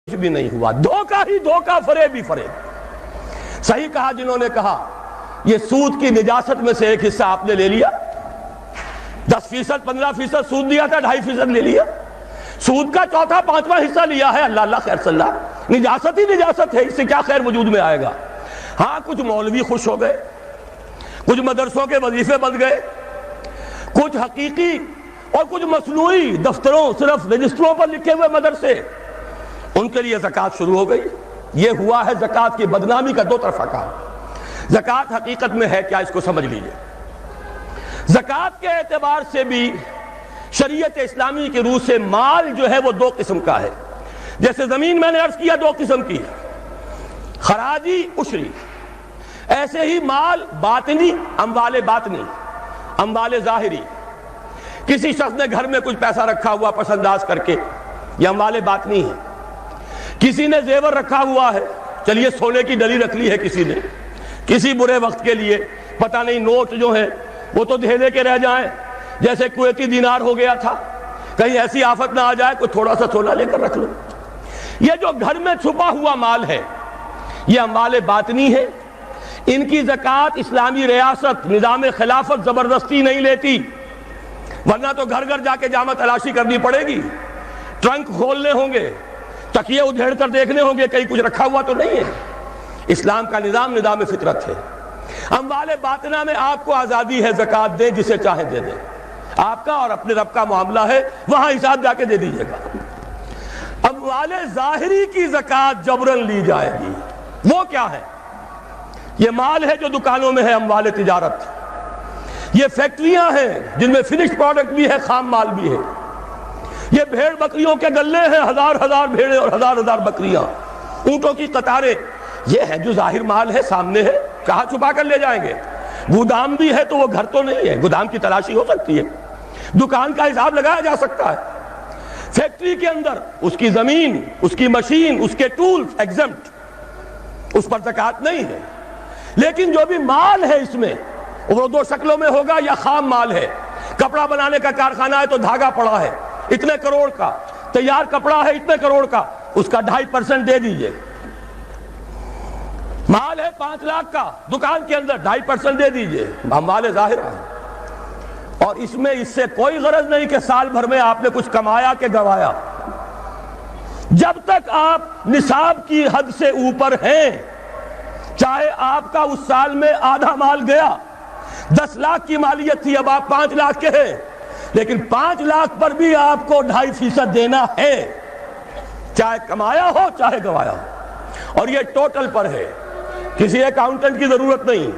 کچھ بھی نہیں ہوا، دھوکہ ہی دھوکہ، فریب ہی فریب۔ صحیح کہا جنہوں نے کہا یہ سود کی نجاست میں سے ایک حصہ آپ نے لے لیا، 10%، 15% سود دیا تھا، 2.5% لے لیا، سود کا چوتھا پانچواں حصہ لیا ہے۔ اللہ اللہ خیر صلی اللہ، نجاست ہی نجاست ہے، اس سے کیا خیر وجود میں آئے گا۔ ہاں کچھ مولوی خوش ہو گئے، کچھ مدرسوں کے وظیفے بن گئے، کچھ حقیقی اور کچھ مصنوعی دفتروں صرف رجسٹروں پر لکھے ہوئے مدرسے، ان کے لیے زکوٰۃ شروع ہو گئی۔ یہ ہوا ہے زکوٰۃ کی بدنامی کا دو طرفہ کام۔ زکوٰۃ حقیقت میں ہے کیا، اس کو سمجھ لیجئے۔ زکوٰۃ کے اعتبار سے بھی شریعت اسلامی کی روح سے مال جو ہے وہ دو قسم کا ہے۔ جیسے زمین میں نے عرض کیا دو قسم کی ہے، خراجی، عشری۔ ایسے ہی مال باطنی، اموال باطنی، اموال ظاہری۔ کسی شخص نے گھر میں کچھ پیسہ رکھا ہوا پس انداز کر کے، یہ اموال باطنی ہے۔ کسی نے زیور رکھا ہوا ہے، چلیے سونے کی ڈلی رکھ لی ہے کسی نے، کسی برے وقت کے لیے، پتہ نہیں نوٹ جو ہیں وہ تو دھیلے کے رہ جائیں، جیسے کویتی دینار ہو گیا تھا، کہیں ایسی آفت نہ آ جائے، کوئی تھوڑا سا سونا لے کر رکھ لو۔ یہ جو گھر میں چھپا ہوا مال ہے یہ اموال باطنی ہے۔ ان کی زکوٰۃ اسلامی ریاست، نظام خلافت زبردستی نہیں لیتی، ورنہ تو گھر گھر جا کے جامع تلاشی کرنی پڑے گی، ٹرنک کھولنے ہوں گے، تکیے ادھیڑ کر دیکھنے ہوں گے کہیں کچھ رکھا ہوا تو نہیں ہے۔ اسلام کا نظام فطرت ہے۔ اموال باطنہ میں آپ کو آزادی ہے، زکوٰۃ دیں جسے چاہیں دے دیں، آپ کا اور اپنے رب کا معاملہ ہے، وہاں حساب جا کے دے دیجئے گا۔ اموال ظاہری کی زکوٰۃ جبرن لی جائے گی۔ وہ کیا ہے؟ یہ مال ہے جو دکانوں میں ہے، اموال تجارت۔ یہ فیکٹریاں ہیں جن میں فنشڈ پروڈکٹ بھی ہے، خام مال بھی ہے۔ یہ بھیڑ بکریوں کے گلے ہیں، ہزار ہزار بھیڑیں اور ہزار ہزار بکریاں، اونٹوں کی قطاریں۔ یہ ہے جو ظاہر مال ہے، سامنے ہے، کہاں چھپا کر لے جائیں گے؟ گودام بھی ہے تو وہ گھر تو نہیں ہے، گودام کی تلاشی ہو سکتی ہے، دکان کا حساب لگایا جا سکتا ہے۔ فیکٹری کے اندر اس کی زمین، اس کی مشین، اس کے ٹولز ایگزمپٹ، اس پر زکوٰۃ نہیں ہے۔ لیکن جو بھی مال ہے اس میں، وہ دو شکلوں میں ہوگا، یا خام مال ہے، کپڑا بنانے کا کارخانہ ہے تو دھاگا پڑا ہے اتنے کروڑ کا، تیار کپڑا ہے اتنے کروڑ کا، اس کا 2.5% دے دیجئے۔ مال ہے 5 لاکھ کا دکان کے اندر، 2.5% دے دیجئے، اموال ظاہر ہے۔ اور اس میں اس سے کوئی غرض نہیں کہ سال بھر میں آپ نے کچھ کمایا کہ گوایا۔ جب تک آپ نصاب کی حد سے اوپر ہیں، چاہے آپ کا اس سال میں آدھا مال گیا، 10 لاکھ کی مالیت تھی، اب آپ 5 لاکھ کے ہیں، لیکن 5 لاکھ پر بھی آپ کو 2.5% دینا ہے، چاہے کمایا ہو چاہے گوایا ہو۔ اور یہ ٹوٹل پر ہے، کسی اکاؤنٹنٹ کی ضرورت نہیں،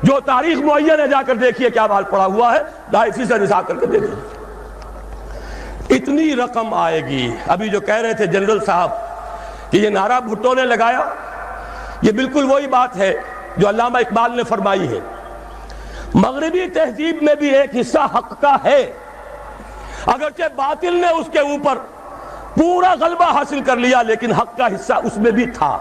جو تاریخ معین ہے جا کر دیکھیے کیا مال پڑا ہوا ہے، 2.5% حساب کر کے دے دیجیے۔ اتنی رقم آئے گی۔ ابھی جو کہہ رہے تھے جنرل صاحب کہ یہ نعرہ بھٹو نے لگایا، یہ بالکل وہی بات ہے جو علامہ اقبال نے فرمائی ہے۔ مغربی تہذیب میں بھی ایک حصہ حق کا ہے، اگرچہ باطل نے اس کے اوپر پورا غلبہ حاصل کر لیا، لیکن حق کا حصہ اس میں بھی تھا۔